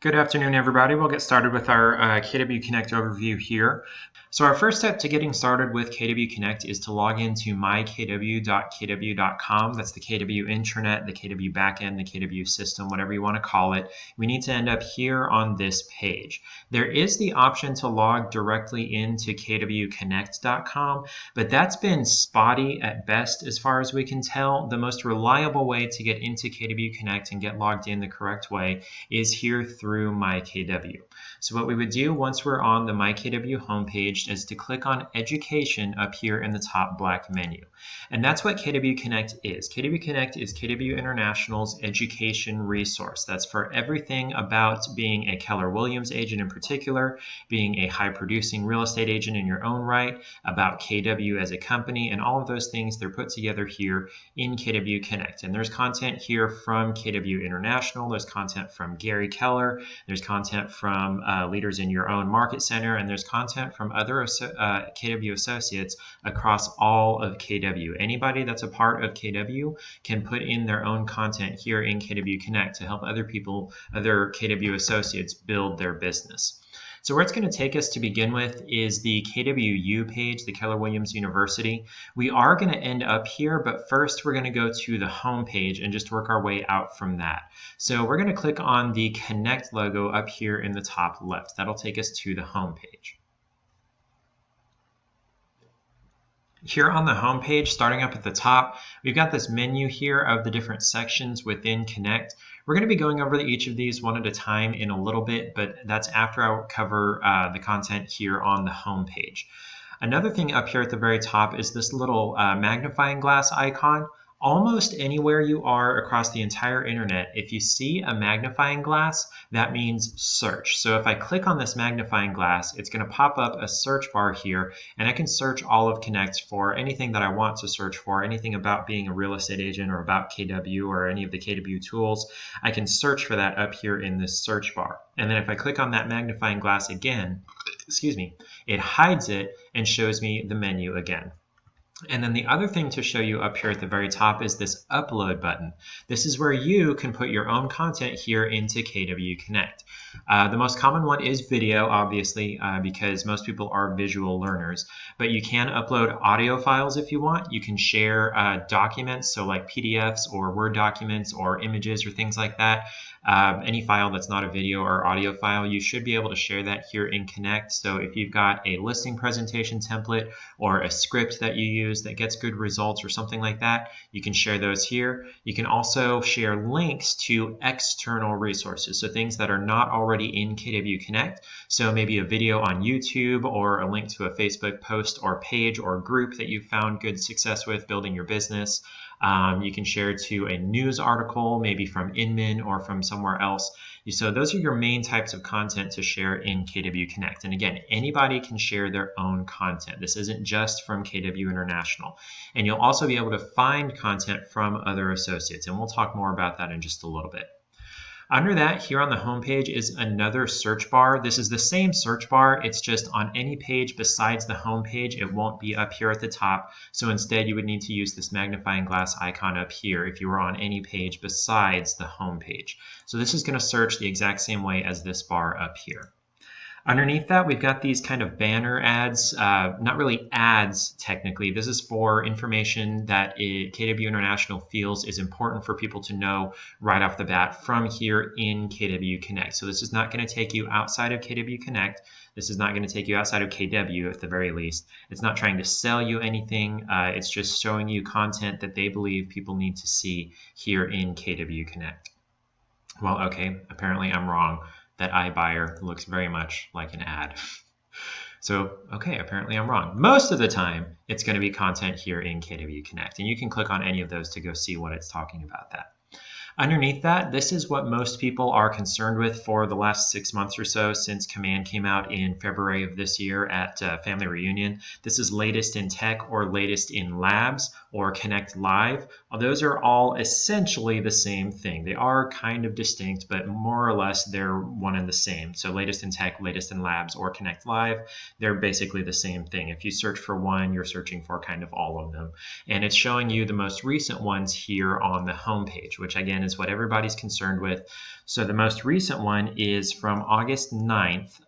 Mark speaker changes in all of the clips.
Speaker 1: Good afternoon, everybody. We'll get started with our KW Connect overview here. So our first step to getting started with KW Connect is to log into mykw.kw.com. That's the KW intranet, the KW backend, the KW system, whatever you want to call it. We need to end up here on this page. There is the option to log directly into kwconnect.com, but that's been spotty at best as far as we can tell. The most reliable way to get into KW Connect and get logged in the correct way is here through MyKW. So what we would do once we're on the MyKW homepage is to click on Education up here in the top black menu. And that's what KW Connect is. KW Connect is KW International's education resource. That's for everything about being a Keller Williams agent in particular, being a high producing real estate agent in your own right, about KW as a company, and all of those things they're put together here in KW Connect. And there's content here from KW International, there's content from Gary Keller, there's content from leaders in your own market center, and there's content from other KW associates across all of KW. Anybody that's a part of KW can put in their own content here in KW Connect to help other people, other KW associates build their business. So where it's going to take us to begin with is the KWU page, the Keller Williams University. We are going to end up here, but first we're going to go to the home page and just work our way out from that. So we're going to click on the Connect logo up here in the top left. That'll take us to the home page. Here on the home page, starting up at the top, we've got this menu here of the different sections within Connect. We're going to be going over each of these one at a time in a little bit, but that's after I cover the content here on the home page. Another thing up here at the very top is this little magnifying glass icon. Almost anywhere you are across the entire internet, if you see a magnifying glass, that means search. So if I click on this magnifying glass, it's going to pop up a search bar here, and I can search all of Connect for anything that I want to search for, anything about being a real estate agent or about KW or any of the KW tools. I can search for that up here in this search bar. And then if I click on that magnifying glass again, it hides it and shows me the menu again. And then the other thing to show you up here at the very top is this upload button. This is where you can put your own content here into KW Connect. The most common one is video, obviously, because most people are visual learners. But you can upload audio files if you want. You can share documents, so like PDFs or Word documents or images or things like that. Any file that's not a video or audio file, you should be able to share that here in Connect. So if you've got a listing presentation template or a script that you use that gets good results or something like that, you can share those here. You can also share links to external resources, so things that are not already in KW Connect. So maybe a video on YouTube or a link to a Facebook post or page or group that you've found good success with building your business. You can share to a news article, maybe from Inman or from somewhere else. So those are your main types of content to share in KW Connect. And again, anybody can share their own content. This isn't just from KW International. And you'll also be able to find content from other associates. And we'll talk more about that in just a little bit. Under that, here on the home page is another search bar. This is the same search bar. It's just on any page besides the home page. It won't be up here at the top. So instead, you would need to use this magnifying glass icon up here if you were on any page besides the home page. So this is going to search the exact same way as this bar up here. Underneath that, we've got these kind of banner ads, not really ads technically. This is for information that KW International feels is important for people to know right off the bat from here in KW Connect. So this is not going to take you outside of KW Connect. This is not going to take you outside of KW at the very least. It's not trying to sell you anything. It's just showing you content that they believe people need to see here in KW Connect. Well, okay, apparently I'm wrong. That iBuyer looks very much like an ad. So, okay, apparently I'm wrong. Most of the time, it's going to be content here in KW Connect, and you can click on any of those to go see what it's talking about that. Underneath that, this is what most people are concerned with for the last 6 months or so since Command came out in February of this year at Family Reunion. This is latest in tech or latest in labs or Connect Live. Those are all essentially the same thing. They are kind of distinct, but more or less they're one and the same. So latest in tech, latest in labs, or Connect Live, they're basically the same thing. If you search for one, you're searching for kind of all of them. And it's showing you the most recent ones here on the homepage, which again is what everybody's concerned with. So the most recent one is from August 9th.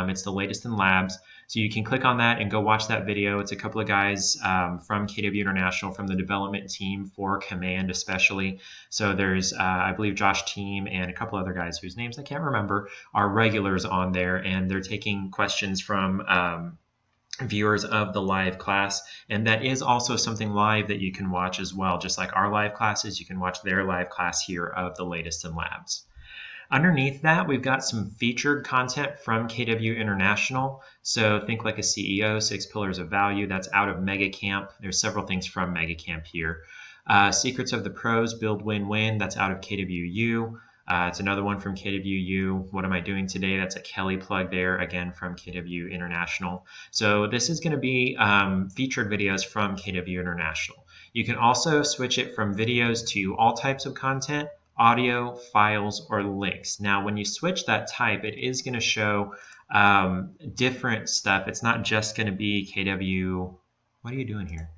Speaker 1: It's the latest in labs. So you can click on that and go watch that video. It's a couple of guys from KW International, from the development team for Command especially. So there's, I believe, Josh Team and a couple other guys whose names I can't remember are regulars on there, and they're taking questions from viewers of the live class. And that is also something live that you can watch as well. Just like our live classes, you can watch their live class here of the latest in labs. Underneath that, we've got some featured content from KW International. So think like a CEO, 6 Pillars of Value. That's out of Mega Camp. There's several things from Mega Camp here. Secrets of the Pros, Build Win-Win. That's out of KWU. It's another one from KWU. What am I doing today? That's a Kelly plug there, again from KW International. So this is going to be featured videos from KW International. You can also switch it from videos to all types of content, audio, files, or links. Now, when you switch that type, it is going to show different stuff. It's not just going to be KW. What are you doing here?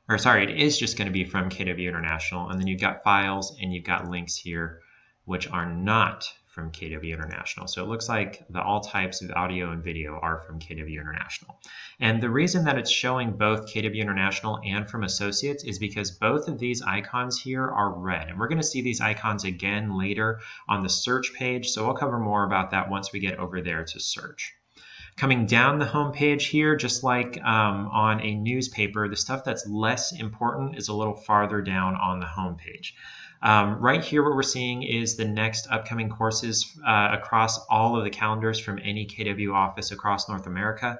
Speaker 1: Or sorry, it is just going to be from KW International. And then you've got files and you've got links here, which are not from KW International. So it looks like all types of audio and video are from KW International. And the reason that it's showing both KW International and from Associates is because both of these icons here are red. And we're going to see these icons again later on the search page. So we'll cover more about that once we get over there to search. Coming down the home page here, just like on a newspaper, the stuff that's less important is a little farther down on the home page. Right here, what we're seeing is the next upcoming courses across all of the calendars from any KW office across North America.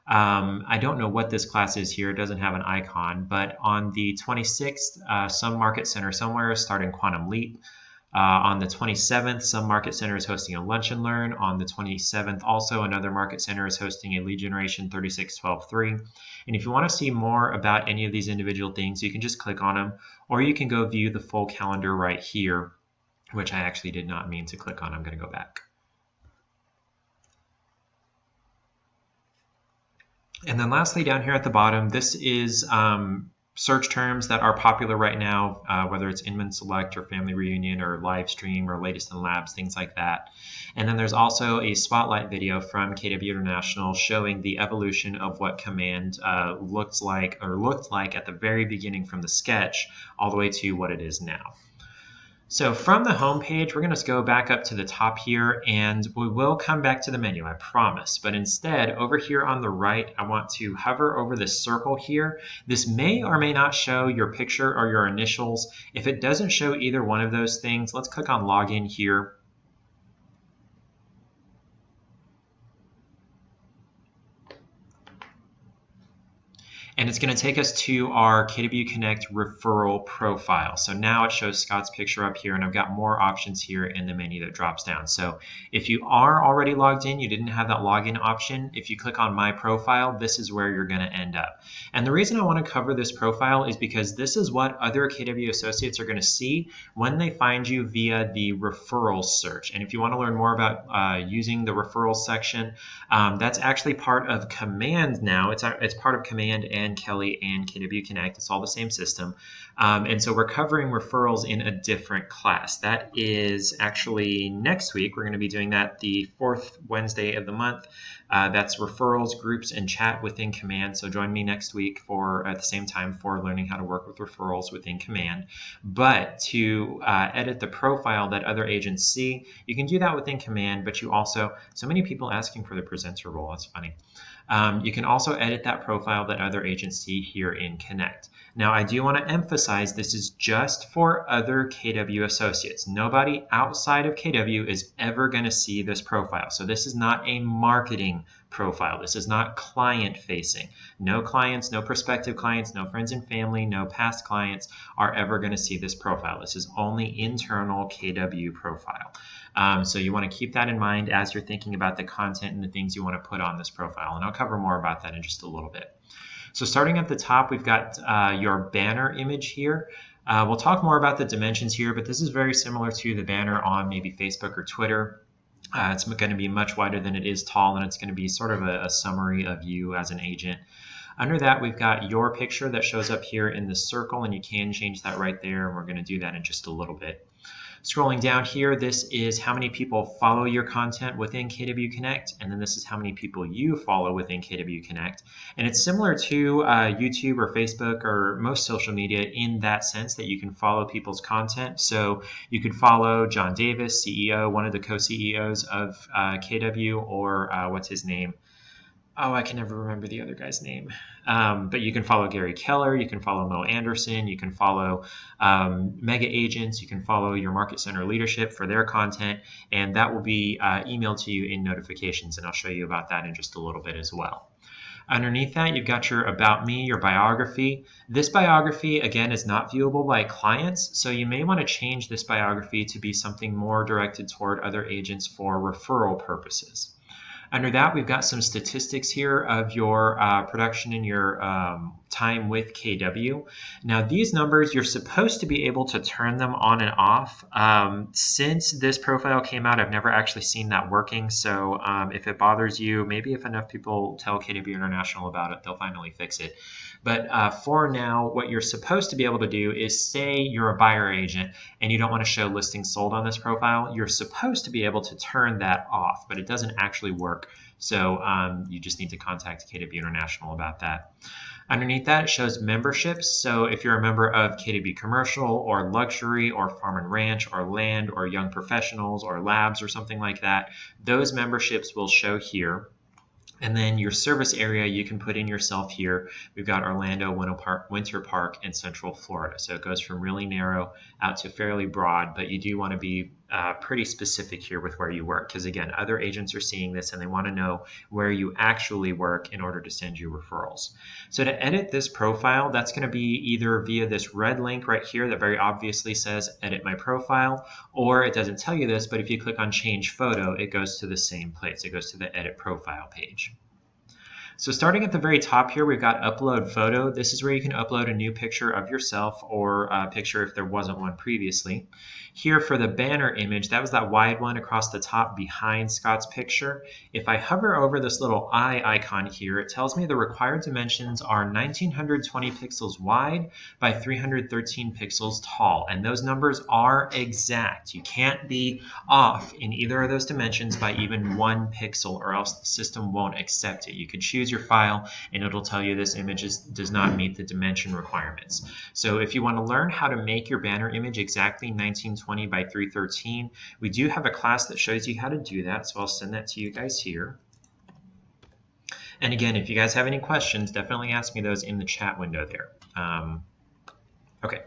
Speaker 1: I don't know what this class is here. It doesn't have an icon, but on the 26th, some market center somewhere is starting Quantum Leap. On the 27th, some market center is hosting a Lunch and Learn. On the 27th, also another market center is hosting a Lead Generation 3612-3. And if you want to see more about any of these individual things, you can just click on them, or you can go view the full calendar right here, which I actually did not mean to click on. I'm going to go back. And then lastly, down here at the bottom, this is search terms that are popular right now, whether it's Inman Select or Family Reunion or Live Stream or Latest in Labs, things like that. And then there's also a spotlight video from KW International showing the evolution of what Command looked like at the very beginning from the sketch all the way to what it is now. So from the home page, we're going to go back up to the top here, and we will come back to the menu, I promise. But instead, over here on the right, I want to hover over this circle here. This may or may not show your picture or your initials. If it doesn't show either one of those things, let's click on Login here. And it's going to take us to our KW Connect referral profile. So now it shows Scott's picture up here, and I've got more options here in the menu that drops down. So if you are already logged in, you didn't have that login option, if you click on My Profile, this is where you're going to end up. And the reason I want to cover this profile is because this is what other KW associates are going to see when they find you via the referrals search. And if you want to learn more about using the referrals section, that's actually part of Command now. It's part of Command and Kelly and KW Connect. It's all the same system. And so we're covering referrals in a different class. That is actually next week. We're going to be doing that the 4th Wednesday of the month. That's referrals, groups, and chat within Command. So join me next week at the same time for learning how to work with referrals within Command. But to edit the profile that other agents see, you can do that within Command, but you also, so many people asking for the presenter role, that's funny. You can also edit that profile that other agents see here in Connect. Now, I do want to emphasize this is just for other KW associates. Nobody outside of KW is ever going to see this profile. So this is not a marketing profile. This is not client-facing. No clients, no prospective clients, no friends and family, no past clients are ever going to see this profile. This is only internal KW profile. So you want to keep that in mind as you're thinking about the content and the things you want to put on this profile. And I'll cover more about that in just a little bit. So starting at the top, we've got your banner image here. We'll talk more about the dimensions here, but this is very similar to the banner on maybe Facebook or Twitter. It's going to be much wider than it is tall, and it's going to be sort of a summary of you as an agent. Under that, we've got your picture that shows up here in the circle, and you can change that right there, and we're going to do that in just a little bit. Scrolling down here, this is how many people follow your content within KW Connect, and then this is how many people you follow within KW Connect. And it's similar to YouTube or Facebook or most social media in that sense that you can follow people's content. So you could follow John Davis, CEO, one of the co-CEOs of KW, or what's his name? Oh, I can never remember the other guy's name. But you can follow Gary Keller, you can follow Mo Anderson, you can follow mega agents, you can follow your market center leadership for their content, and that will be emailed to you in notifications, and I'll show you about that in just a little bit as well. Underneath that, you've got your About Me, your biography. This biography, again, is not viewable by clients, so you may want to change this biography to be something more directed toward other agents for referral purposes. Under that, we've got some statistics here of your production and your time with KW. Now, these numbers, you're supposed to be able to turn them on and off. Since this profile came out, I've never actually seen that working. So if it bothers you, maybe if enough people tell KW International about it, they'll finally fix it. But for now, what you're supposed to be able to do is, say you're a buyer agent and you don't want to show listings sold on this profile, you're supposed to be able to turn that off, but it doesn't actually work. So you just need to contact KW International about that. Underneath that, it shows memberships. So if you're a member of KW Commercial or Luxury or Farm and Ranch or Land or Young Professionals or Labs or something like that, those memberships will show here. And then your service area, you can put in yourself here. We've got Orlando, Winter Park, and Central Florida. So it goes from really narrow out to fairly broad, but you do want to be pretty specific here with where you work, because again, other agents are seeing this and they want to know where you actually work in order to send you referrals. So to edit this profile, that's going to be either via this red link right here that very obviously says edit my profile, or it doesn't tell you this, but if you click on change photo, it goes to the same place. It goes to the edit profile page. So starting at the very top here, we've got upload photo. This is where you can upload a new picture of yourself or a picture if there wasn't one previously. Here for the banner image, that was that wide one across the top behind Scott's picture. If I hover over this little eye icon here, it tells me the required dimensions are 1920 pixels wide by 313 pixels tall. And those numbers are exact. You can't be off in either of those dimensions by even 1 pixel, or else the system won't accept it. You could choose your file and it'll tell you this image does not meet the dimension requirements. So if you want to learn how to make your banner image exactly 1920 by 313, we do have a class that shows you how to do that, so I'll send that to you guys here. And again, if you guys have any questions, definitely ask me those in the chat window there. Okay.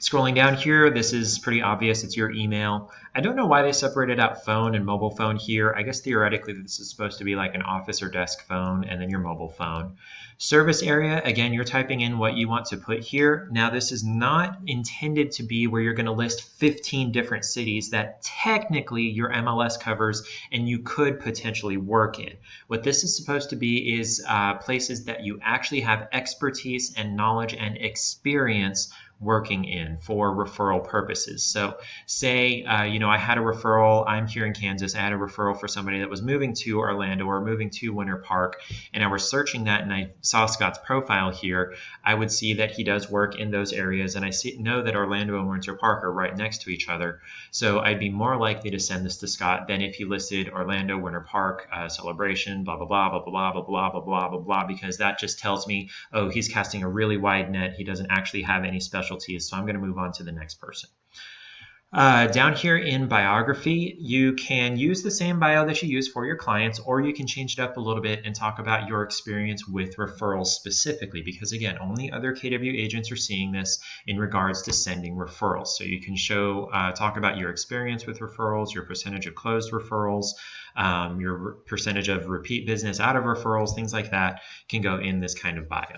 Speaker 1: Scrolling down here, this is pretty obvious. It's your email. I don't know why they separated out phone and mobile phone here. I guess theoretically this is supposed to be like an office or desk phone and then your mobile phone. Service area, again, you're typing in what you want to put here. Now, this is not intended to be where you're going to list 15 different cities that technically your MLS covers and you could potentially work in. What this is supposed to be is places that you actually have expertise and knowledge and experience working in for referral purposes. So say, I had a referral, I'm here in Kansas, I had a referral for somebody that was moving to Orlando or moving to Winter Park, and I was searching that and I saw Scott's profile here. I would see that he does work in those areas, and I know that Orlando and Winter Park are right next to each other. So I'd be more likely to send this to Scott than if he listed Orlando, Winter Park, celebration, blah, blah, blah, blah, blah, blah, blah, blah, blah, blah, blah, because that just tells me, oh, he's casting a really wide net. He doesn't actually have any specialties. So I'm going to move on to the next person. Down here in biography, you can use the same bio that you use for your clients, or you can change it up a little bit and talk about your experience with referrals specifically, because again, only other KW agents are seeing this in regards to sending referrals. So you can talk about your experience with referrals, your percentage of closed referrals, your percentage of repeat business out of referrals, things like that can go in this kind of bio.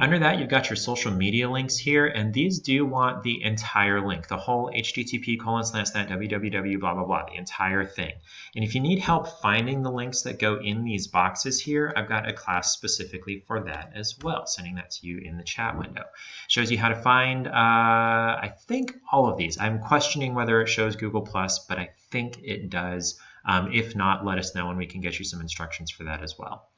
Speaker 1: Under that, you've got your social media links here, and these do want the entire link, the whole http://www, blah, blah, blah, the entire thing. And if you need help finding the links that go in these boxes here, I've got a class specifically for that as well, sending that to you in the chat window. Shows you how to find, I think, all of these. I'm questioning whether it shows Google+, but I think it does. If not, let us know and we can get you some instructions for that as well.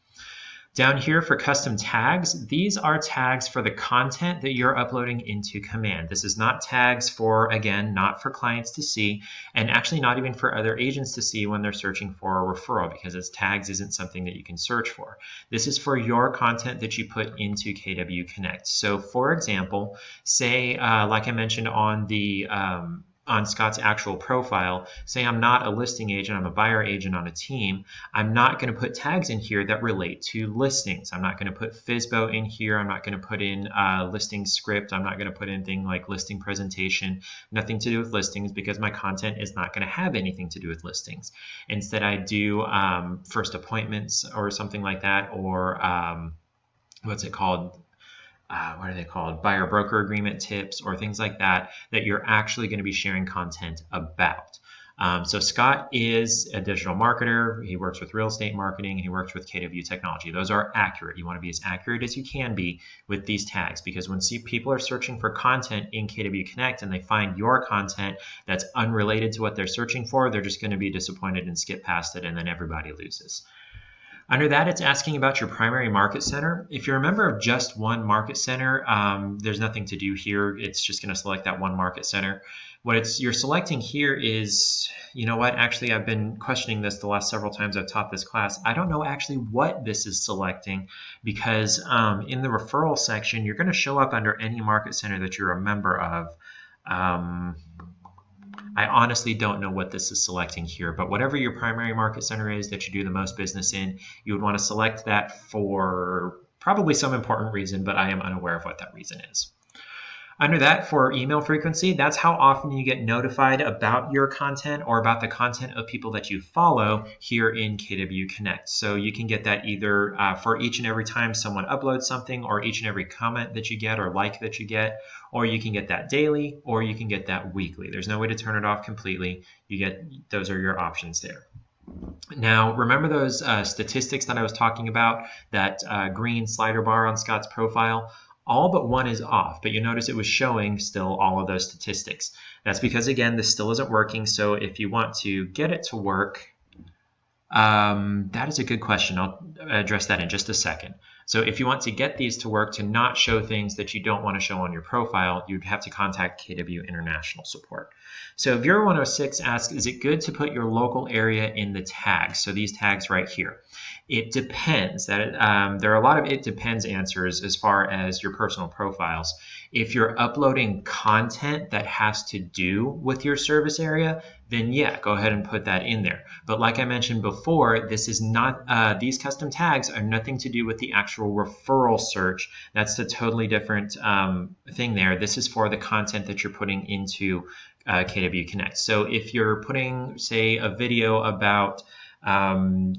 Speaker 1: Down here for custom tags, these are tags for the content that you're uploading into Command. This is not tags for, again, not for clients to see, and actually not even for other agents to see when they're searching for a referral, because as tags isn't something that you can search for. This is for your content that you put into KW Connect. So for example, say, like I mentioned on the on Scott's actual profile, say I'm not a listing agent, I'm a buyer agent on a team, I'm not going to put tags in here that relate to listings. I'm not going to put FSBO in here. I'm not going to put in listing script. I'm not going to put in things like listing presentation, nothing to do with listings, because my content is not going to have anything to do with listings. Instead, I do first appointments or something like that, or what's it called? What are they called? Buyer broker agreement tips or things like that, that you're actually going to be sharing content about. So Scott is a digital marketer. He works with real estate marketing and he works with KW technology. Those are accurate. You want to be as accurate as you can be with these tags, because when people are searching for content in KW Connect and they find your content that's unrelated to what they're searching for, they're just going to be disappointed and skip past it, and then everybody loses. Under that, it's asking about your primary market center. If you're a member of just one market center, there's nothing to do here. It's just going to select that one market center. What you're selecting here is, you know what, actually I've been questioning this the last several times I've taught this class. I don't know actually what this is selecting, because in the referral section, you're going to show up under any market center that you're a member of. I honestly don't know what this is selecting here, but whatever your primary market center is that you do the most business in, you would want to select that for probably some important reason, but I am unaware of what that reason is. Under that, for email frequency, that's how often you get notified about your content or about the content of people that you follow here in KW Connect. So you can get that either for each and every time someone uploads something, or each and every comment that you get or like that you get, or you can get that daily, or you can get that weekly. There's no way to turn it off completely. Those are your options there. Now, remember those statistics that I was talking about, that green slider bar on Scott's profile? All but one is off, but you notice it was showing still all of those statistics. That's because, again, this still isn't working. So if you want to get it to work, that is a good question. I'll address that in just a second. So if you want to get these to work, to not show things that you don't want to show on your profile, you'd have to contact KW International Support. So Viewer 106 asks, is it good to put your local area in the tags? So these tags right here. It depends. There are a lot of it depends answers as far as your personal profiles. If you're uploading content that has to do with your service area, then yeah, go ahead and put that in there. But like I mentioned before, this is not, these custom tags are nothing to do with the actual referral search. That's a totally different thing there. This is for the content that you're putting into KW Connect. So if you're putting, say, a video about some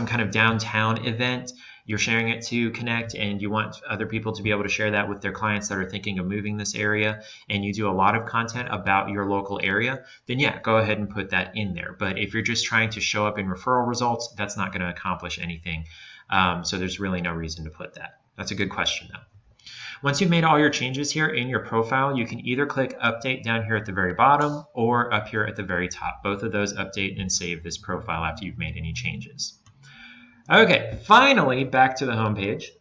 Speaker 1: kind of downtown event, you're sharing it to Connect, and you want other people to be able to share that with their clients that are thinking of moving this area, and you do a lot of content about your local area, then yeah, go ahead and put that in there. But if you're just trying to show up in referral results, that's not going to accomplish anything. So there's really no reason to put that. That's a good question, though. Once you've made all your changes here in your profile, you can either click Update down here at the very bottom or up here at the very top. Both of those update and save this profile after you've made any changes. Okay, finally, back to the home page.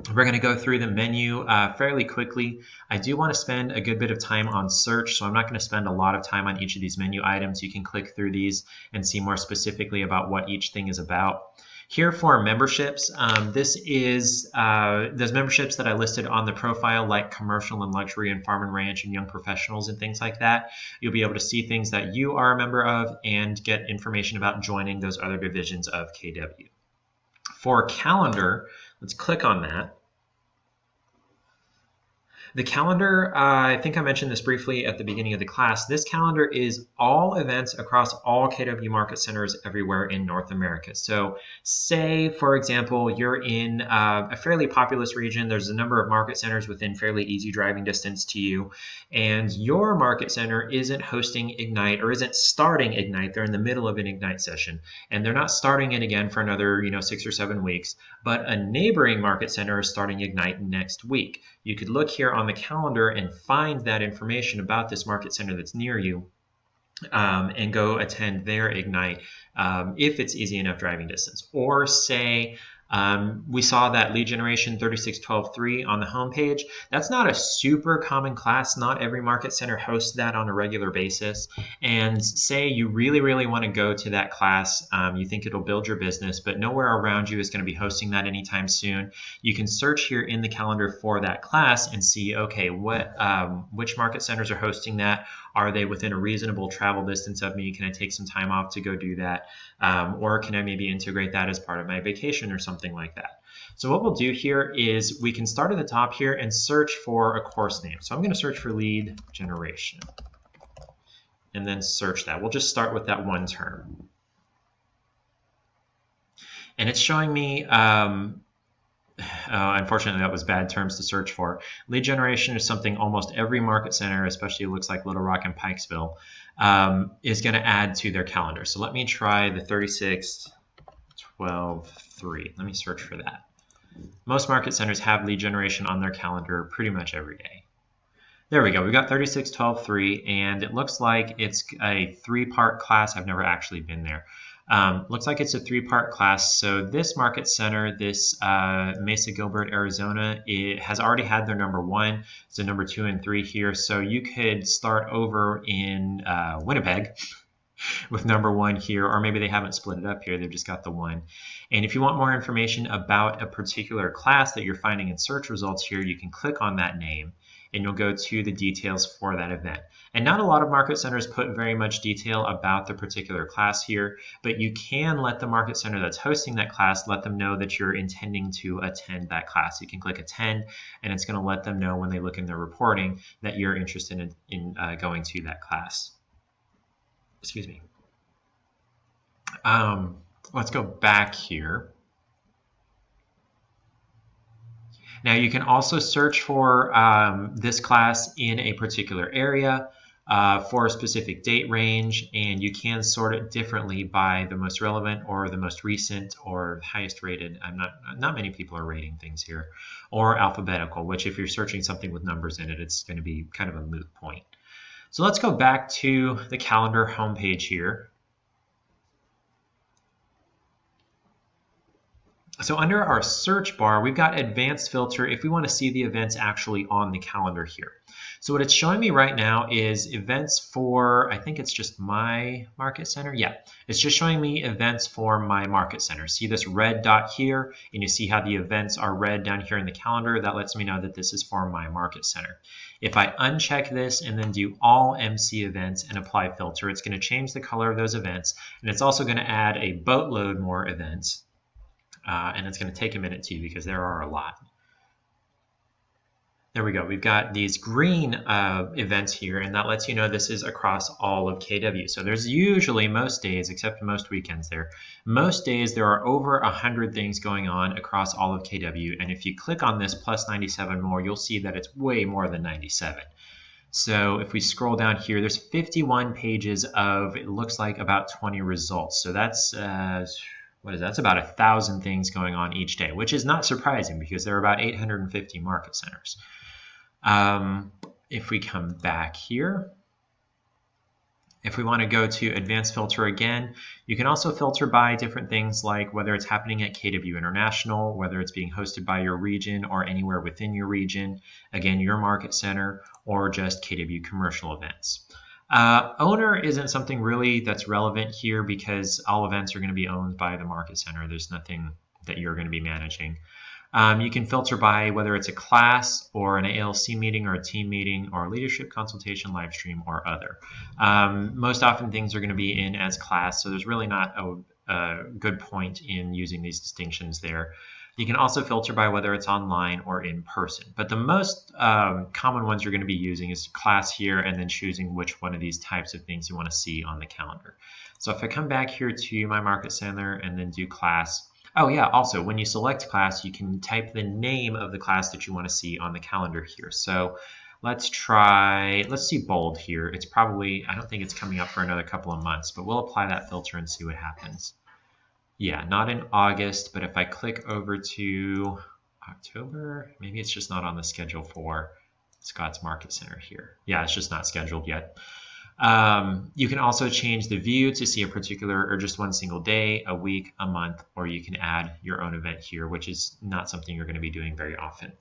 Speaker 1: We're going to go through the menu fairly quickly. I do want to spend a good bit of time on search, so I'm not going to spend a lot of time on each of these menu items. You can click through these and see more specifically about what each thing is about. Here for memberships, this is those memberships that I listed on the profile, like commercial and luxury and farm and ranch and young professionals and things like that. You'll be able to see things that you are a member of and get information about joining those other divisions of KW. For calendar, let's click on that. The calendar, I think I mentioned this briefly at the beginning of the class. This calendar is all events across all KW market centers everywhere in North America. So say, for example, you're in a fairly populous region. There's a number of market centers within fairly easy driving distance to you, and your market center isn't hosting Ignite or isn't starting Ignite. They're in the middle of an Ignite session, and they're not starting it again for another 6 or 7 weeks, but a neighboring market center is starting Ignite next week. You could look here on the calendar and find that information about this market center that's near you and go attend their Ignite if it's easy enough driving distance. Or say we saw that lead generation 36123 on the homepage. That's not a super common class. Not every market center hosts that on a regular basis. And say you really, really want to go to that class, you think it'll build your business, but nowhere around you is going to be hosting that anytime soon. You can search here in the calendar for that class and see, okay, which market centers are hosting that? Are they within a reasonable travel distance of me? Can I take some time off to go do that? Or can I maybe integrate that as part of my vacation or something like that? So what we'll do here is we can start at the top here and search for a course name. So I'm going to search for lead generation and then search that. We'll just start with that one term. And it's showing me, unfortunately, that was bad terms to search for. Lead generation is something almost every market center, especially it looks like Little Rock and Pikesville, is going to add to their calendar. So let me try the 3612.3. Let me search for that. Most market centers have lead generation on their calendar pretty much every day. There we go. We got 3612.3, and it looks like it's a 3-part class. I've never actually been there. Looks like it's a 3-part class. So this market center, this Mesa Gilbert, Arizona, it has already had their number 1. So number 2 and 3 here. So you could start over in Winnipeg with number 1 here, or maybe they haven't split it up here. They've just got the 1. And if you want more information about a particular class that you're finding in search results here, you can click on that name and you'll go to the details for that event. And not a lot of market centers put very much detail about the particular class here, but you can let the market center that's hosting that class, let them know that you're intending to attend that class. You can click attend, and it's going to let them know when they look in their reporting that you're interested in going to that class. Excuse me. Let's go back here. Now you can also search for this class in a particular area for a specific date range, and you can sort it differently by the most relevant or the most recent or highest rated. Not many people are rating things here, or alphabetical, which if you're searching something with numbers in it, it's going to be kind of a moot point. So let's go back to the calendar homepage here. So under our search bar, we've got advanced filter if we want to see the events actually on the calendar here. So what it's showing me right now is events for, I think it's just my market center. Yeah, it's just showing me events for my market center. See this red dot here, and you see how the events are red down here in the calendar. That lets me know that this is for my market center. If I uncheck this and then do all MC events and apply filter, it's going to change the color of those events, and it's also going to add a boatload more events. And it's going to take a minute too because there are a lot. There we go. We've got these green events here, and that lets you know this is across all of KW. So there's usually most days, except most weekends there, most days there are over 100 things going on across all of KW. And if you click on this plus 97 more, you'll see that it's way more than 97. So if we scroll down here, there's 51 pages of, it looks like about 20 results. So that's what is that? That's about 1,000 things going on each day, which is not surprising because there are about 850 market centers. If we come back here, if we want to go to advanced filter again, you can also filter by different things like whether it's happening at KW International, whether it's being hosted by your region or anywhere within your region, again, your market center, or just KW commercial events. Owner isn't something really that's relevant here because all events are going to be owned by the market center. There's nothing that you're going to be managing. You can filter by whether it's a class or an ALC meeting or a team meeting or a leadership consultation, live stream, or other. Most often things are going to be in as class, so there's really not a good point in using these distinctions there. You can also filter by whether it's online or in person. But the most common ones you're going to be using is class here and then choosing which one of these types of things you want to see on the calendar. So if I come back here to my market center and then do class, oh yeah, also when you select class, you can type the name of the class that you want to see on the calendar here. So let's see bold here. It's probably, I don't think it's coming up for another couple of months, but we'll apply that filter and see what happens. Yeah, not in August, but if I click over to October, maybe it's just not on the schedule for Scott's Market Center here. Yeah, it's just not scheduled yet. You can also change the view to see a particular or just one single day, a week, a month, or you can add your own event here, which is not something you're going to be doing very often.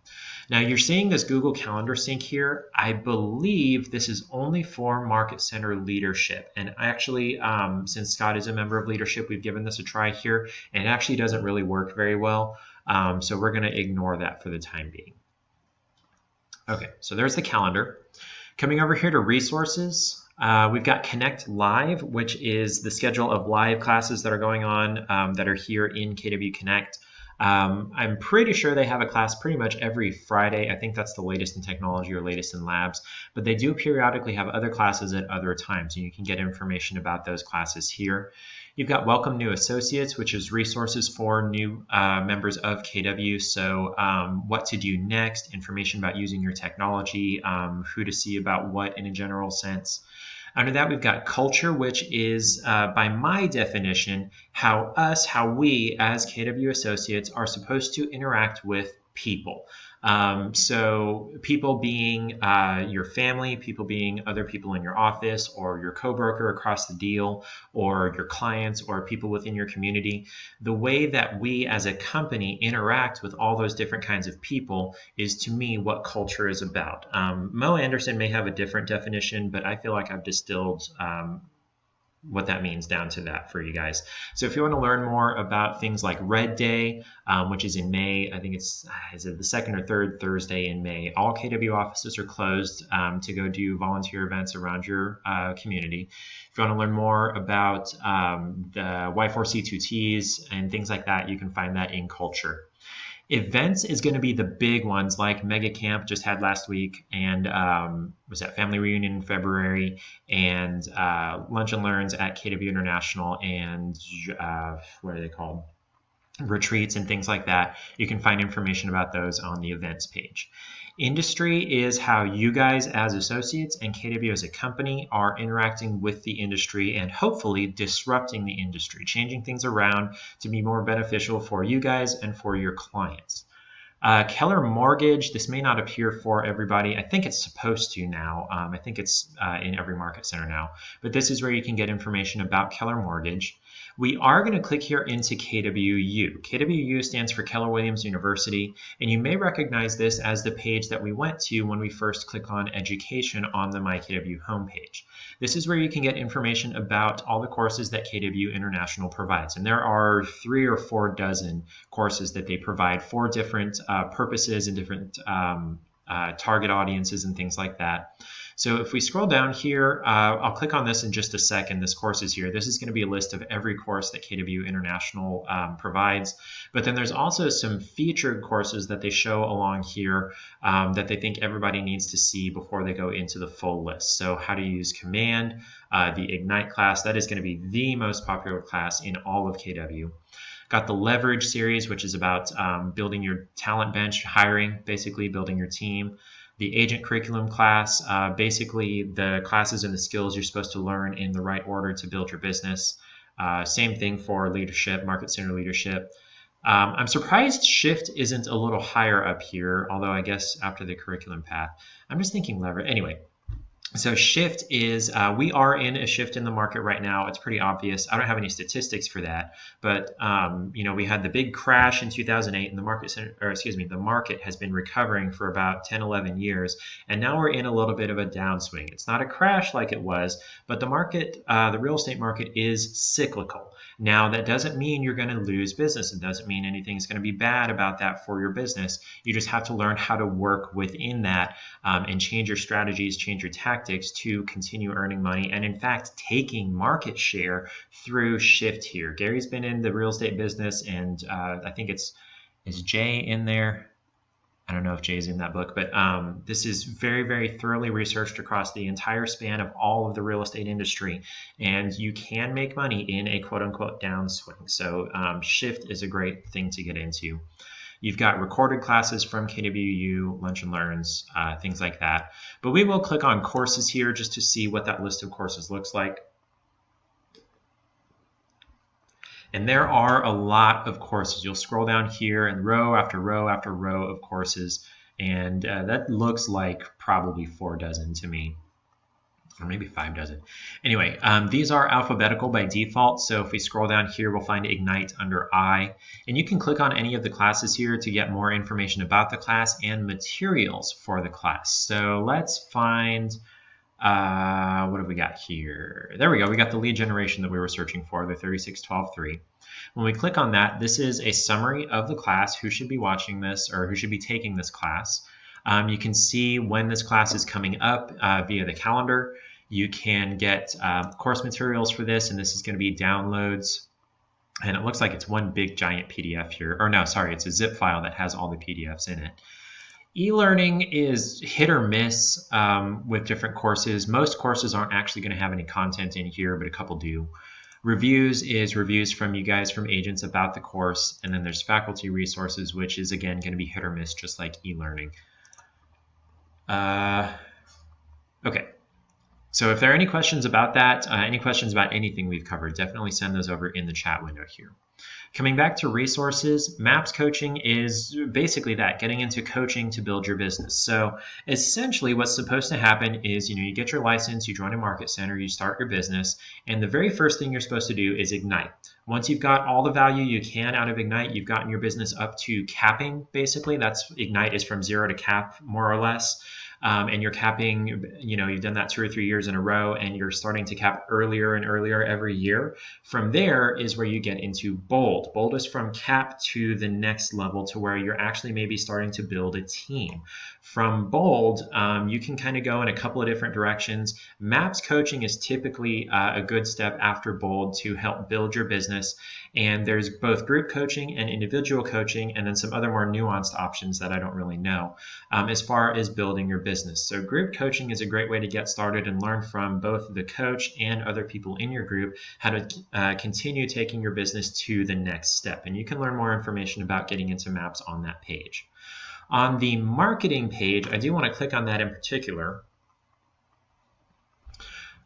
Speaker 1: Now you're seeing this Google Calendar sync here. I believe this is only for Market Center leadership. And actually, since Scott is a member of leadership, we've given this a try here, and it actually doesn't really work very well. So we're going to ignore that for the time being. Okay, so there's the calendar. Coming over here to resources, we've got Connect Live, which is the schedule of live classes that are going on that are here in KW Connect. I'm pretty sure they have a class pretty much every Friday. I think that's the latest in technology or latest in labs, but they do periodically have other classes at other times, and you can get information about those classes here. You've got Welcome New Associates, which is resources for new members of KW. So what to do next, information about using your technology, who to see about what in a general sense. Under that, we've got culture, which is, by my definition, how we as KW associates are supposed to interact with people. So people being your family, people being other people in your office, or your co-broker across the deal, or your clients, or people within your community. The way that we as a company interact with all those different kinds of people is, to me, what culture is about. Mo Anderson may have a different definition, but I feel like I've distilled what that means down to that for you guys. So if you want to learn more about things like Red Day, which is in May, I think is it the second or third Thursday in May, all KW offices are closed to go do volunteer events around your community. If you want to learn more about the Y4C2Ts and things like that, you can find that in Culture. Events is going to be the big ones like Mega Camp just had last week, and was that Family Reunion in February, and Lunch and Learns at KW International, and what are they called? Retreats and things like that. You can find information about those on the events page. Industry is how you guys as associates and KW as a company are interacting with the industry and hopefully disrupting the industry, changing things around to be more beneficial for you guys and for your clients. Keller Mortgage, this may not appear for everybody. I think it's supposed to now. I think it's in every market center now. But this is where you can get information about Keller Mortgage. We are going to click here into KWU. KWU stands for Keller Williams University, and you may recognize this as the page that we went to when we first click on Education on the MyKW homepage. This is where you can get information about all the courses that KW International provides, and there are 3 or 4 dozen courses that they provide for different purposes and different target audiences and things like that. So if we scroll down here, I'll click on this in just a second. This course is here. This is going to be a list of every course that KW International provides. But then there's also some featured courses that they show along here that they think everybody needs to see before they go into the full list. So how to use Command, the Ignite class, that is going to be the most popular class in all of KW. Got the Leverage series, which is about building your talent bench, hiring, basically building your team. The Agent Curriculum class, basically the classes and the skills you're supposed to learn in the right order to build your business. Same thing for leadership, Market Center leadership. I'm surprised Shift isn't a little higher up here, although I guess after the curriculum path. I'm just thinking Leverage. Anyway. So shift is, we are in a shift in the market right now. It's pretty obvious. I don't have any statistics for that, but we had the big crash in 2008, and the market has been recovering for about 10, 11 years, and now we're in a little bit of a downswing. It's not a crash like it was, but the market, the real estate market is cyclical. Now, that doesn't mean you're going to lose business. It doesn't mean anything's going to be bad about that for your business. You just have to learn how to work within that and change your strategies, change your tactics to continue earning money and, in fact, taking market share through shift here. Gary's been in the real estate business, and I think is Jay in there? I don't know if Jay's in that book, but this is very, very thoroughly researched across the entire span of all of the real estate industry, and you can make money in a quote-unquote downswing. So shift is a great thing to get into. You've got recorded classes from KWU, Lunch and Learns, things like that. But we will click on courses here just to see what that list of courses looks like. And there are a lot of courses. You'll scroll down here and row after row after row of courses, and that looks like probably 4 dozen to me. or maybe 5 doesn't. Anyway, these are alphabetical by default. So if we scroll down here, we'll find Ignite under I. And you can click on any of the classes here to get more information about the class and materials for the class. So let's find, what have we got here? There we go. We got the lead generation that we were searching for, the 36123. When we click on that, this is a summary of the class, who should be watching this or who should be taking this class. You can see when this class is coming up via the calendar. You can get course materials for this, and this is going to be downloads. And it looks like it's one big giant PDF here. Or no, sorry, it's a zip file that has all the PDFs in it. E-learning is hit or miss with different courses. Most courses aren't actually going to have any content in here, but a couple do. Reviews is reviews from you guys, from agents about the course. And then there's faculty resources, which is, again, going to be hit or miss, just like e-learning. Okay. So if there are any questions about that, any questions about anything we've covered, definitely send those over in the chat window here. Coming back to resources, MAPS coaching is basically that, getting into coaching to build your business. So essentially what's supposed to happen is, you get your license, you join a market center, you start your business, and the very first thing you're supposed to do is Ignite. Once you've got all the value you can out of Ignite, you've gotten your business up to capping, basically. That's Ignite is from 0 to cap, more or less. And you're capping, you've done that 2 or 3 years in a row, and you're starting to cap earlier and earlier every year. From there is where you get into bold. Bold is from cap to the next level, to where you're actually maybe starting to build a team. From bold, you can kind of go in a couple of different directions. MAPS coaching is typically a good step after bold to help build your business. And there's both group coaching and individual coaching, and then some other more nuanced options that I don't really know as far as building your business. So group coaching is a great way to get started and learn from both the coach and other people in your group how to continue taking your business to the next step. And you can learn more information about getting into MAPS on that page. On the marketing page, I do want to click on that in particular.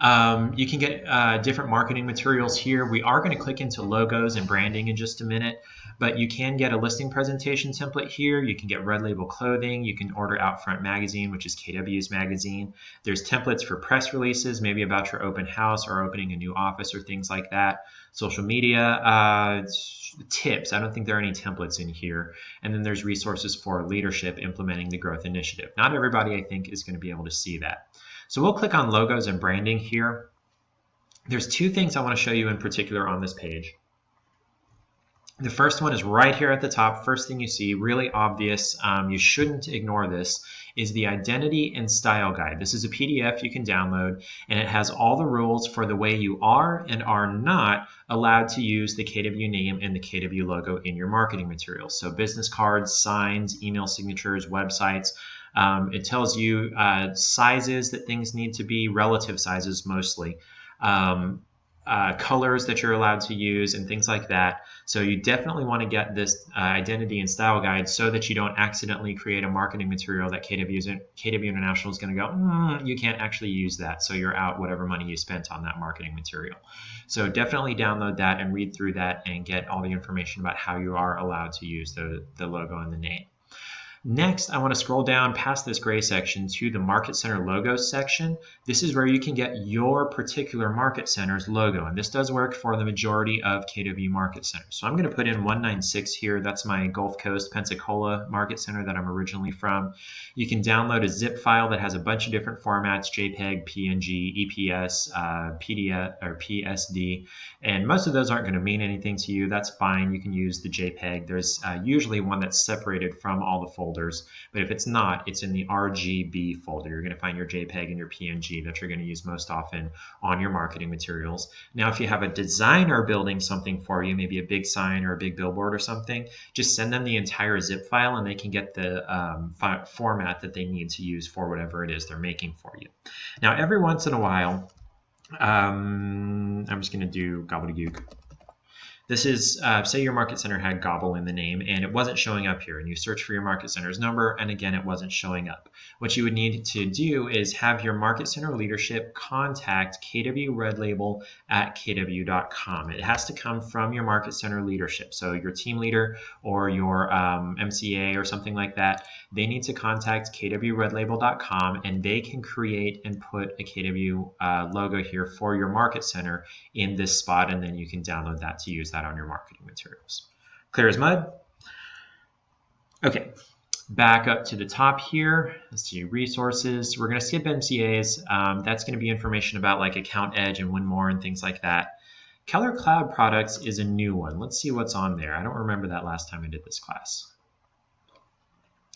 Speaker 1: You can get different marketing materials here. We are going to click into logos and branding in just a minute, but you can get a listing presentation template here. You can get red label clothing. You can order Outfront Magazine, which is KW's magazine. There's templates for press releases, maybe about your open house or opening a new office or things like that. Social media tips. I don't think there are any templates in here. And then there's resources for leadership implementing the growth initiative. Not everybody, I think, is going to be able to see that. So we'll click on logos and branding here. There's 2 things I want to show you in particular on this page. The first one is right here at the top. First thing you see, really obvious, you shouldn't ignore this, is the identity and style guide. This is a PDF you can download, and it has all the rules for the way you are and are not allowed to use the KW name and the KW logo in your marketing materials. So business cards, signs, email signatures, websites. It tells you sizes that things need to be, relative sizes mostly, colors that you're allowed to use, and things like that. So you definitely want to get this identity and style guide so that you don't accidentally create a marketing material that KW International is going to go, you can't actually use that. So you're out whatever money you spent on that marketing material. So definitely download that and read through that and get all the information about how you are allowed to use the logo and the name. Next, I want to scroll down past this gray section to the Market Center Logos section. This is where you can get your particular Market Center's logo, and this does work for the majority of KW Market Centers. So I'm going to put in 196 here. That's my Gulf Coast, Pensacola Market Center that I'm originally from. You can download a zip file that has a bunch of different formats, JPEG, PNG, EPS, PDF, or PSD, and most of those aren't going to mean anything to you. That's fine. You can use the JPEG. There's usually one that's separated from all the folders. But if it's not, it's in the RGB folder. You're going to find your JPEG and your PNG that you're going to use most often on your marketing materials. Now, if you have a designer building something for you, maybe a big sign or a big billboard or something, just send them the entire zip file and they can get the format that they need to use for whatever it is they're making for you. Now, every once in a while, I'm just going to do gobbledygook. This is, say your market center had Gobble in the name and it wasn't showing up here, and you search for your market center's number and again it wasn't showing up. What you would need to do is have your market center leadership contact KW Red Label at kw.com. It has to come from your market center leadership. So your team leader or your MCA or something like that, they need to contact kwredlabel.com and they can create and put a KW logo here for your market center in this spot, and then you can download that to use that on your marketing materials. Clear as mud? Okay, back up to the top here. Let's see, resources. We're going to skip MCAs. That's going to be information about like Account Edge and Win More and things like that. Keller Cloud Products is a new one. Let's see what's on there. I don't remember that last time I did this class.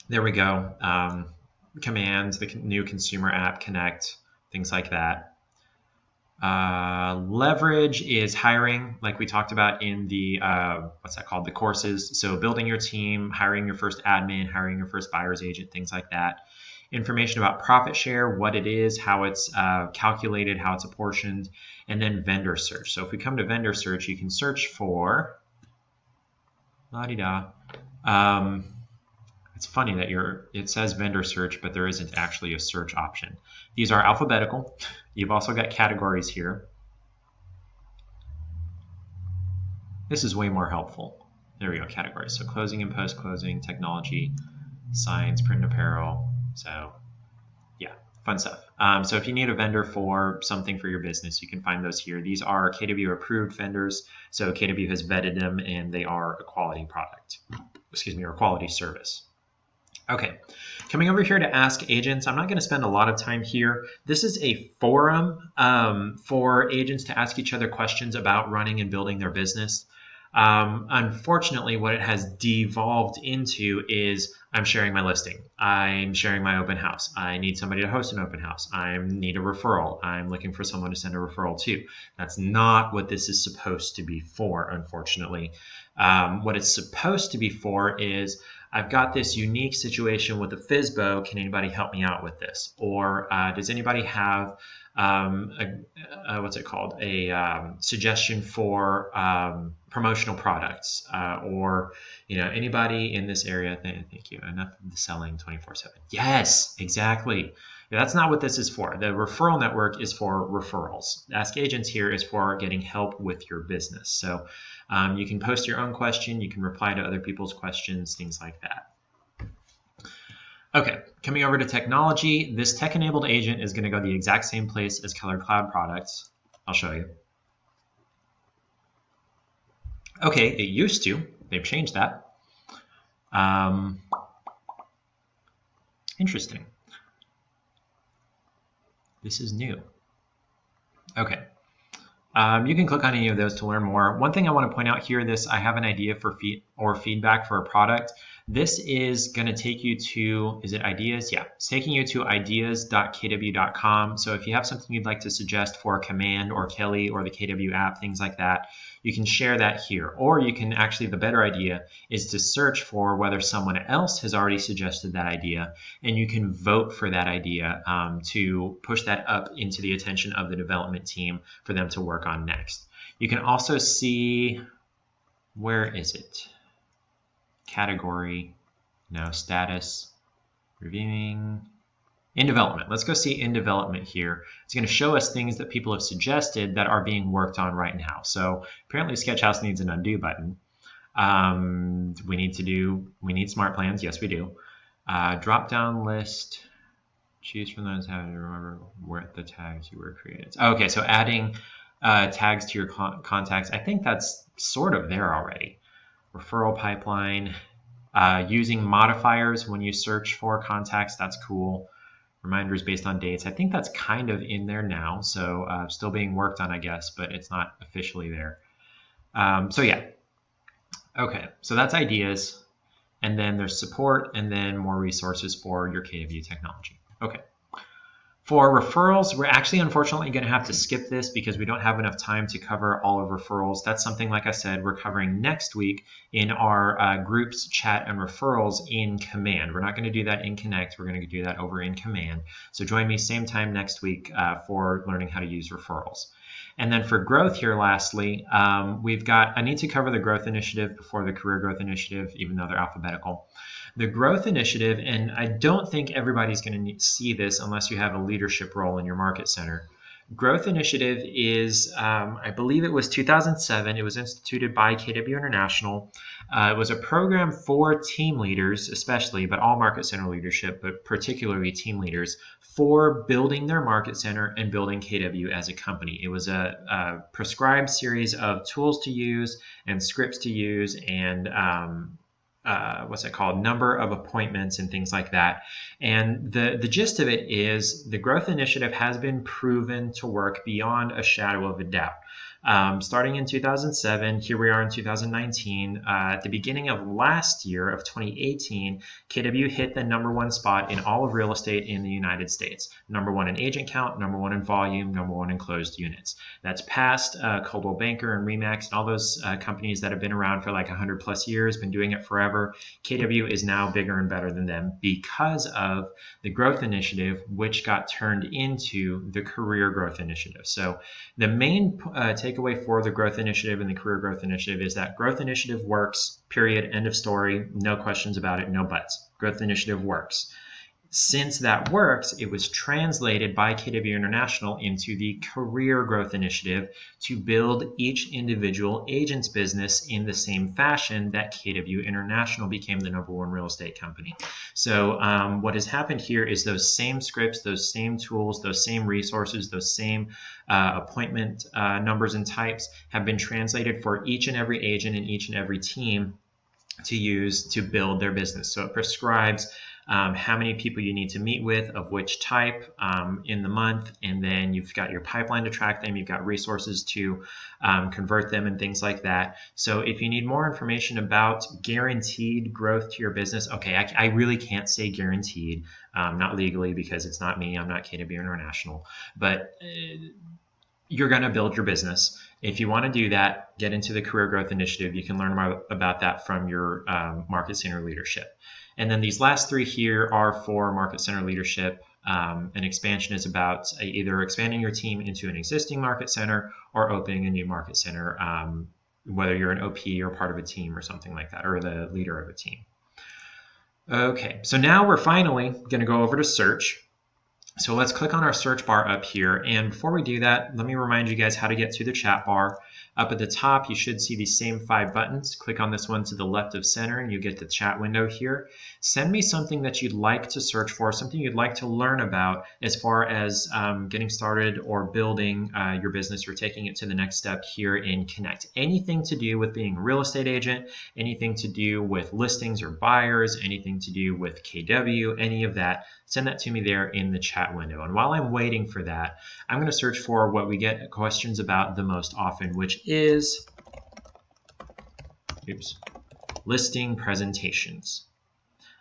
Speaker 1: There we go. Commands, the new consumer app, Connect, things like that. Leverage is hiring, like we talked about in the, what's that called, the courses. So building your team, hiring your first admin, hiring your first buyer's agent, things like that. Information about profit share, what it is, how it's calculated, how it's apportioned, and then vendor search. So if we come to vendor search, you can search for, la-di-da. It's funny that it says vendor search, but there isn't actually a search option. These are alphabetical. You've also got categories here. This is way more helpful. There we go, categories. So closing and post-closing, technology, signs, print and apparel. So yeah, fun stuff. So if you need a vendor for something for your business, you can find those here. These are KW approved vendors. So KW has vetted them and they are a quality product, excuse me, or a quality service. Okay, coming over here to Ask Agents. I'm not going to spend a lot of time here. This is a forum for agents to ask each other questions about running and building their business. Unfortunately, what it has devolved into is I'm sharing my listing. I'm sharing my open house. I need somebody to host an open house. I need a referral. I'm looking for someone to send a referral to. That's not what this is supposed to be for, unfortunately. What it's supposed to be for is I've got this unique situation with a FSBO. Can anybody help me out with this? Or does anybody have what's it called? A suggestion for promotional products, or anybody in this area? Thank you. Enough of the selling 24/7. Yes, exactly. That's not what this is for. The referral network is for referrals. Ask Agents here is for getting help with your business. So you can post your own question, you can reply to other people's questions, things like that. Okay, coming over to technology, this tech-enabled agent is going to go the exact same place as Keller Cloud Products. I'll show you. Okay, it used to. They've changed that. Interesting. This is new. Okay. You can click on any of those to learn more. One thing I want to point out here, I have an idea for feedback for a product. This is going to take you to, is it ideas? Yeah, it's taking you to ideas.kw.com. So if you have something you'd like to suggest for Command or Kelly or the KW app, things like that, you can share that here. Or you can actually, the better idea is to search for whether someone else has already suggested that idea, and you can vote for that idea to push that up into the attention of the development team for them to work on next. You can also see, where is it? Category, no, status, reviewing, in development. Let's go see in development here. It's going to show us things that people have suggested that are being worked on right now. So apparently Sketchhouse needs an undo button. We need smart plans. Yes, we do. Drop down list, choose from those, how to remember where the tags you were created. Okay, so adding tags to your contacts. I think that's sort of there already. Referral pipeline, using modifiers when you search for contacts, that's cool. Reminders based on dates, I think that's kind of in there now, so still being worked on, I guess, but it's not officially there. So yeah, okay, so that's ideas, and then there's support, and then more resources for your KW technology. Okay. For referrals, we're actually unfortunately going to have to skip this because we don't have enough time to cover all of referrals. That's something, like I said, we're covering next week in our groups, chat, and referrals in Command. We're not going to do that in Connect. We're going to do that over in Command. So join me same time next week for learning how to use referrals. And then for growth here, lastly, we've got, I need to cover the growth initiative before the career growth initiative, even though they're alphabetical. The growth initiative, and I don't think everybody's going to see this unless you have a leadership role in your market center. Growth initiative is, I believe it was 2007. It was instituted by KW International. It was a program for team leaders, especially, but all market center leadership, but particularly team leaders, for building their market center and building KW as a company. It was a prescribed series of tools to use and scripts to use and what's it called, number of appointments and things like that. And the gist of it is the growth initiative has been proven to work beyond a shadow of a doubt. Starting in 2007, here we are in 2019. At the beginning of last year, of 2018, KW hit the #1 spot in all of real estate in the United States. #1 in agent count, #1 in volume, #1 in closed units. That's past Coldwell Banker and Remax and all those companies that have been around for like 100 plus years, been doing it forever. KW is now bigger and better than them because of the growth initiative, which got turned into the career growth initiative. So the main takeaway for the growth initiative and the career growth initiative is that growth initiative works, period, end of story, no questions about it, no buts. Growth initiative works. Since that works, it was translated by KW International into the career growth initiative to build each individual agent's business in the same fashion that KW International became the #1 real estate company. So what has happened here is those same scripts, those same tools, those same resources, those same appointment numbers and types have been translated for each and every agent and each and every team to use to build their business. So it prescribes how many people you need to meet with, of which type in the month, and then you've got your pipeline to track them, you've got resources to convert them and things like that. So if you need more information about guaranteed growth to your business, okay, I really can't say guaranteed, not legally because it's not me, I'm not KW International, but you're going to build your business. If you want to do that, get into the Career Growth Initiative. You can learn more about that from your Market Center leadership. And then these last three here are for Market Center leadership. An expansion is about either expanding your team into an existing market center or opening a new market center, whether you're an OP or part of a team or something like that, or the leader of a team. Okay, so now we're finally going to go over to search. So let's click on our search bar up here. And before we do that, let me remind you guys how to get to the chat bar. Up at the top, you should see these same 5 buttons. Click on this one to the left of center and you get the chat window here. Send me something that you'd like to search for, something you'd like to learn about as far as getting started or building your business or taking it to the next step here in Connect. Anything to do with being a real estate agent, anything to do with listings or buyers, anything to do with KW, any of that, send that to me there in the chat window. And while I'm waiting for that, I'm going to search for what we get questions about the most often, which is listing presentations.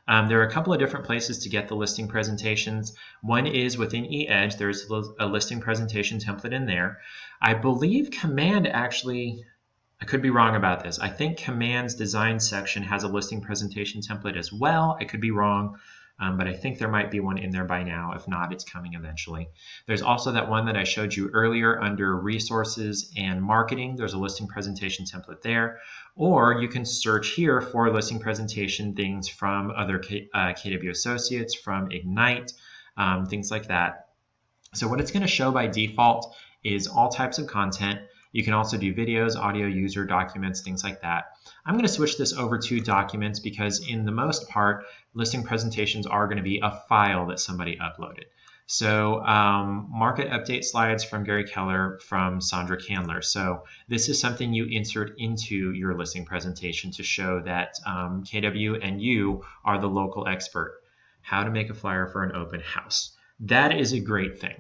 Speaker 1: There are a couple of different places to get the listing presentations. One is within eEdge. There's a listing presentation template in there. I believe Command actually, I could be wrong about this. I think Command's design section has a listing presentation template as well. I could be wrong. But I think there might be one in there by now. If not, it's coming eventually. There's also that one that I showed you earlier under resources and marketing. There's a listing presentation template there. Or you can search here for listing presentation things from other KW associates, from Ignite, things like that. So what it's going to show by default is all types of content. You can also do videos, audio, user, documents, things like that. I'm going to switch this over to documents because in the most part, listing presentations are going to be a file that somebody uploaded. So market update slides from Gary Keller, from Sandra Candler. So this is something you insert into your listing presentation to show that KW and you are the local expert. How to make a flyer for an open house. That is a great thing.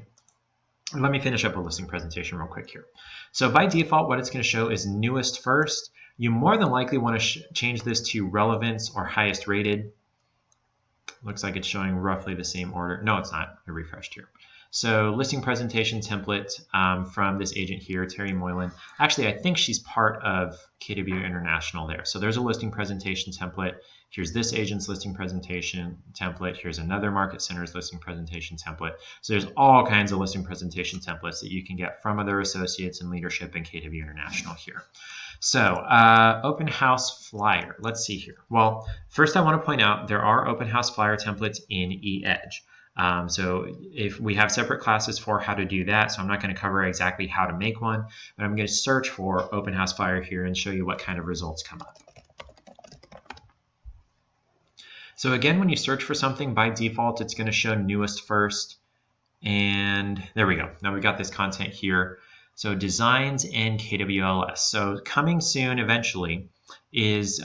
Speaker 1: Let me finish up a listing presentation real quick here. So by default, what it's going to show is newest first. You more than likely want to change this to relevance or highest rated. Looks like it's showing roughly the same order. No, it's not. I refreshed here. So listing presentation template from this agent here, Terry Moylan. Actually, I think she's part of KW International there. So there's a listing presentation template. Here's this agent's listing presentation template. Here's another Market Center's listing presentation template. So there's all kinds of listing presentation templates that you can get from other associates and leadership in KW International here. So open house flyer. Let's see here. Well, first I want to point out there are open house flyer templates in eEdge. So if we have separate classes for how to do that, so I'm not going to cover exactly how to make one, but I'm going to search for open house flyer here and show you what kind of results come up. So again, when you search for something, by default, it's going to show newest first. And there we go. Now we've got this content here. So designs and KWLS. So coming soon eventually is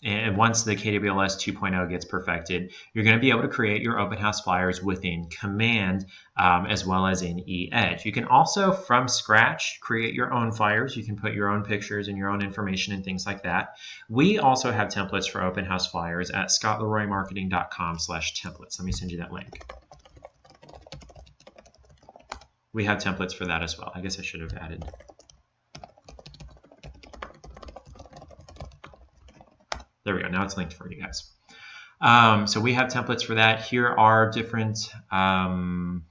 Speaker 1: and once the KWLS 2.0 gets perfected, you're going to be able to create your open house flyers within Command as well as in eEdge. You can also, from scratch, create your own flyers. You can put your own pictures and your own information and things like that. We also have templates for open house flyers at scottleroymarketing.com/templates. Let me send you that link. We have templates for that as well. I guess I should have added. There we go. Now it's linked for you guys. So we have templates for that. Here are different, there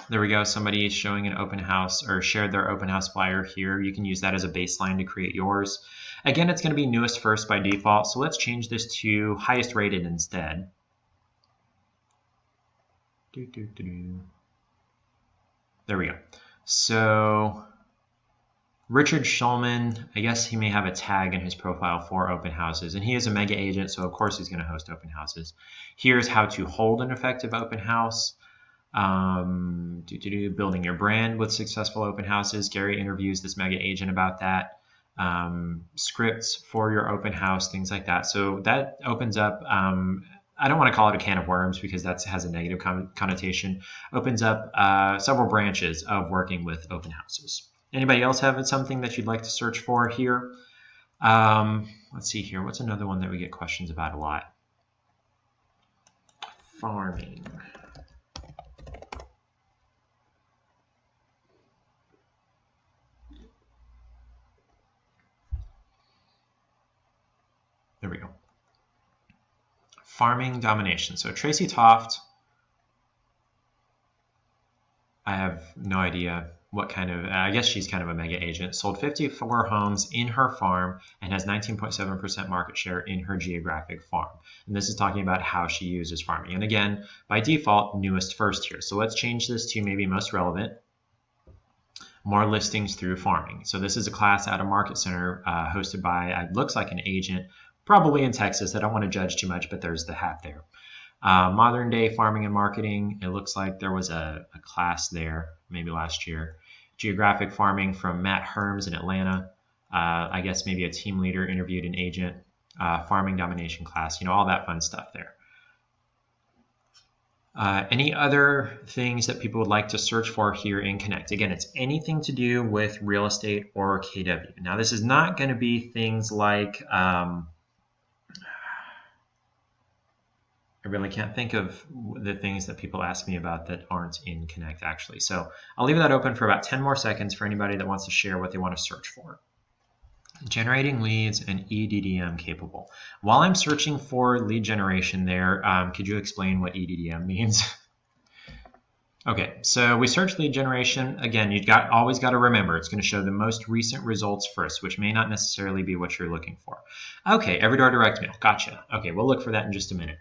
Speaker 1: we go. Somebody is showing an open house or shared their open house flyer here. You can use that as a baseline to create yours. Again, it's going to be newest first by default. So let's change this to highest rated instead. There we go. So Richard Schulman, I guess he may have a tag in his profile for open houses, and he is a mega agent, so of course he's going to host open houses. Here's how to hold an effective open house, building your brand with successful open houses. Gary interviews this mega agent about that. Scripts for your open house, things like that. So that opens up, I don't want to call it a can of worms because that has a negative connotation, opens up several branches of working with open houses. Anybody else have something that you'd like to search for here? Let's see here. What's another one that we get questions about a lot? Farming. There we go. Farming domination. So Tracy Toft, I have no idea what kind of, I guess she's kind of a mega agent, sold 54 homes in her farm and has 19.7% market share in her geographic farm. And this is talking about how she uses farming. And again, by default, newest first here. So let's change this to maybe most relevant, more listings through farming. So this is a class out of Market Center hosted by, looks like an agent, probably in Texas. I don't want to judge too much, but there's the hat there. Modern day farming and marketing. It looks like there was a class there maybe last year. Geographic farming from Matt Herms in Atlanta. I guess maybe a team leader interviewed an agent. Farming domination class, all that fun stuff there. Any other things that people would like to search for here in Connect? Again, it's anything to do with real estate or KW. Now, this is not going to be things like I really can't think of the things that people ask me about that aren't in Connect, actually. So I'll leave that open for about 10 more seconds for anybody that wants to share what they want to search for. Generating leads and EDDM capable. While I'm searching for lead generation there, could you explain what EDDM means? Okay, so we search lead generation. Again, you've always got to remember it's going to show the most recent results first, which may not necessarily be what you're looking for. Okay, Everydoor direct mail. Gotcha. Okay, we'll look for that in just a minute.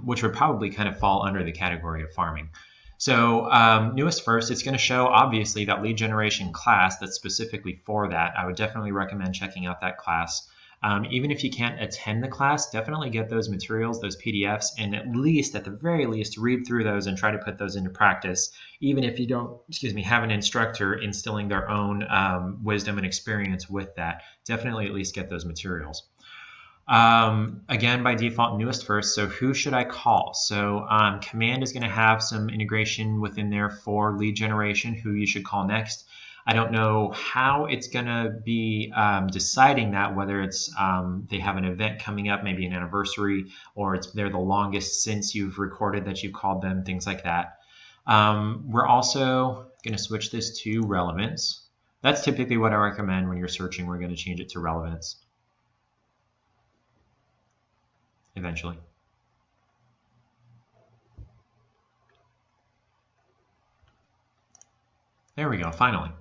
Speaker 1: Which would probably kind of fall under the category of farming. So newest first, it's going to show obviously that lead generation class that's specifically for that. I would definitely recommend checking out that class. Even if you can't attend the class, definitely get those materials, those PDFs, and at the very least, read through those and try to put those into practice. Even if you don't, have an instructor instilling their own wisdom and experience with that, definitely at least get those materials. Again, by default, newest first. So who should I call? So Command is going to have some integration within there for lead generation, who you should call next. I don't know how it's going to be deciding that, whether it's they have an event coming up, maybe an anniversary, or they're the longest since you've recorded that you've called them, things like that. We're also going to switch this to relevance. That's typically what I recommend when you're searching. We're going to change it to relevance eventually. There we go, finally.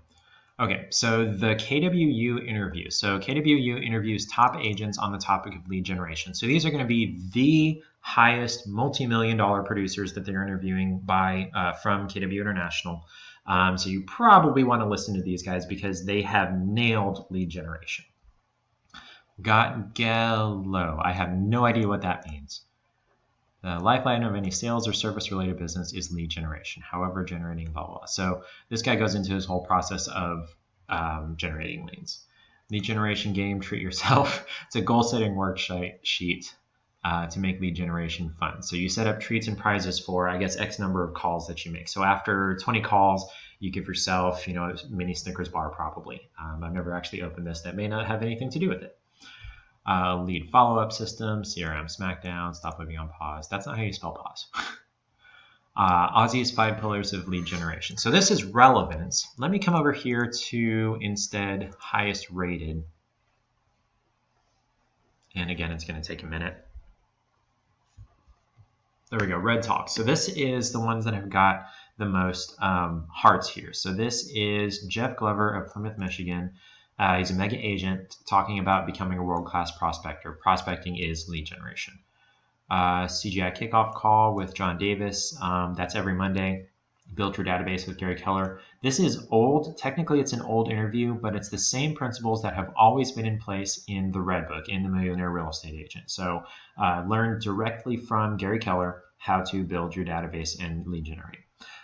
Speaker 1: Okay, so the KWU interview. So KWU interviews top agents on the topic of lead generation. So these are going to be the highest multi-million-dollar producers that they're interviewing by from KW International. So you probably want to listen to these guys because they have nailed lead generation. Gallo. I have no idea what that means. The lifeline of any sales or service-related business is lead generation. However, generating blah, blah, blah. So this guy goes into his whole process of generating leads. Lead generation game, treat yourself. It's a goal-setting worksheet to make lead generation fun. So you set up treats and prizes for, I guess, X number of calls that you make. So after 20 calls, you give yourself, a mini Snickers bar probably. I've never actually opened this. That may not have anything to do with it. Lead follow-up system, CRM Smackdown, stop living on pause. That's not how you spell pause. Aussie's 5 pillars of lead generation. So this is relevance. Let me come over here to instead highest rated. And again, it's going to take a minute. There we go, Red Talk. So this is the ones that have got the most hearts here. So this is Jeff Glover of Plymouth, Michigan. He's a mega agent talking about becoming a world-class prospector. Prospecting is lead generation. CGI kickoff call with John Davis. That's every Monday. Build your database with Gary Keller. This is old. Technically, it's an old interview, but it's the same principles that have always been in place in the Red Book, in the Millionaire Real Estate Agent. So learn directly from Gary Keller how to build your database and lead generate.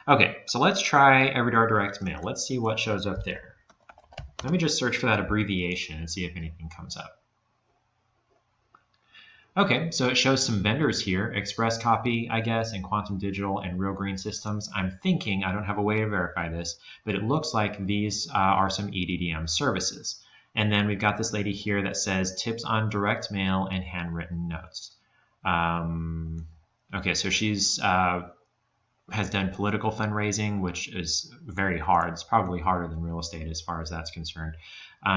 Speaker 1: Okay, so let's try Everydar Direct Mail. Let's see what shows up there. Let me just search for that abbreviation and see if anything comes up. Okay, so it shows some vendors here, Express Copy, I guess, and Quantum Digital and Real Green Systems. I'm thinking, I don't have a way to verify this, but it looks like these are some EDDM services. And then we've got this lady here that says tips on direct mail and handwritten notes. Okay, so she's has done political fundraising, which is very hard. It's probably harder than real estate as far as that's concerned.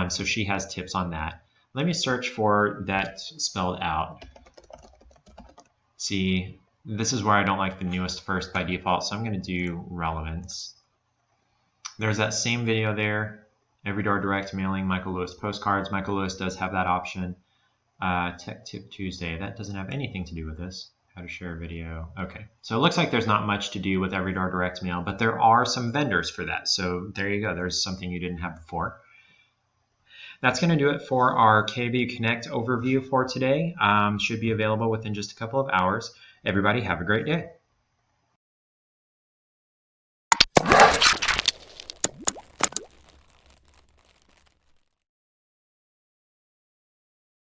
Speaker 1: So she has tips on that. Let me search for that spelled out. See, this is where I don't like the newest first by default, so I'm going to do relevance. There's that same video there. Everydar Direct Mailing, Michael Lewis postcards. Michael Lewis does have that option. Tech Tip Tuesday. That doesn't have anything to do with this. How to share a video. Okay, so it looks like there's not much to do with Everydar Direct Mail, but there are some vendors for that. So there you go. There's something you didn't have before. That's going to do it for our KW Connect overview for today. Should be available within just a couple of hours. Everybody have a great day.